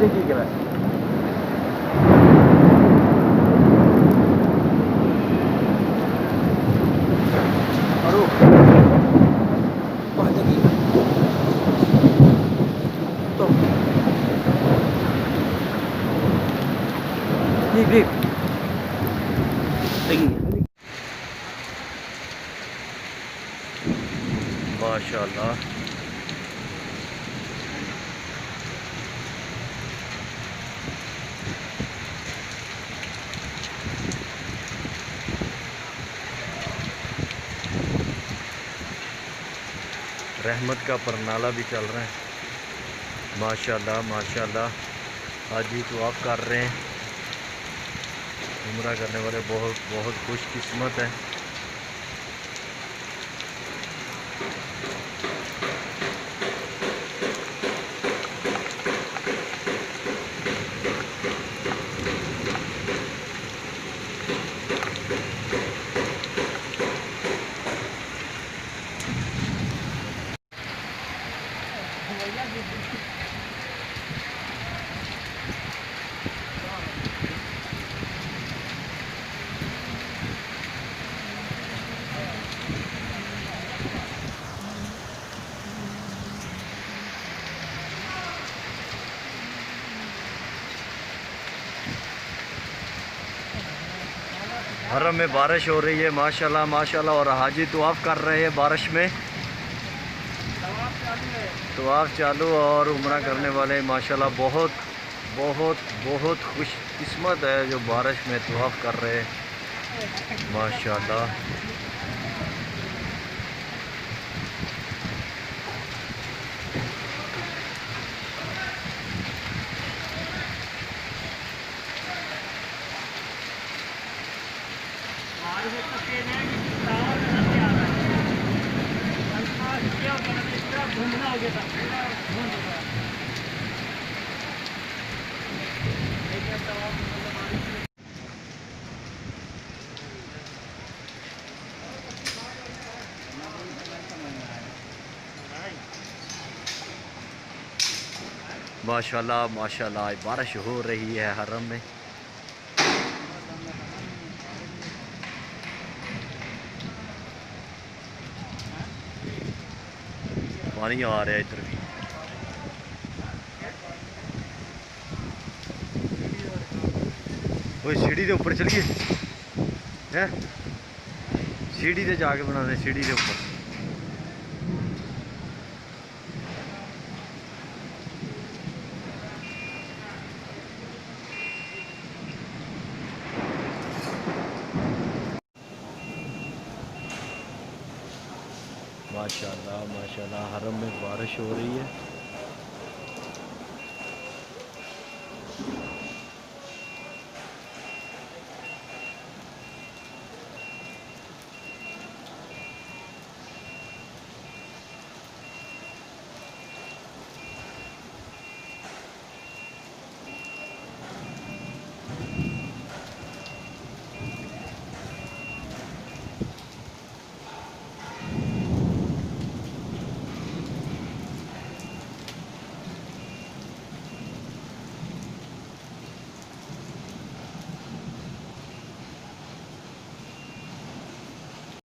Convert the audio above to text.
ठीक है भाई। माशाल्लाह रहमत का परनाला भी चल रहा है। माशाल्लाह माशाल्लाह। हाजी तवाफ कर रहे हैं। उम्रा करने वाले बहुत बहुत खुशकिस्मत हैं। हरम में बारिश हो रही है माशाल्लाह माशाल्लाह। और हाजी तवाफ कर रहे हैं बारिश में। तवाफ चालू और उम्रा करने वाले माशाल्लाह बहुत बहुत बहुत खुशकिस्मत है जो बारिश में तवाफ कर रहे हैं माशाल्लाह। माशाल्लाह माशाल्लाह बारिश हो रही है हरम में। पानी आ रहा है इधर भी। वो सीढ़ी के ऊपर चलिए हैं। सीढ़ी से जाके बनाने सीढ़ी के ऊपर। माशाल्लाह माशाल्लाह हरम में बारिश हो रही है।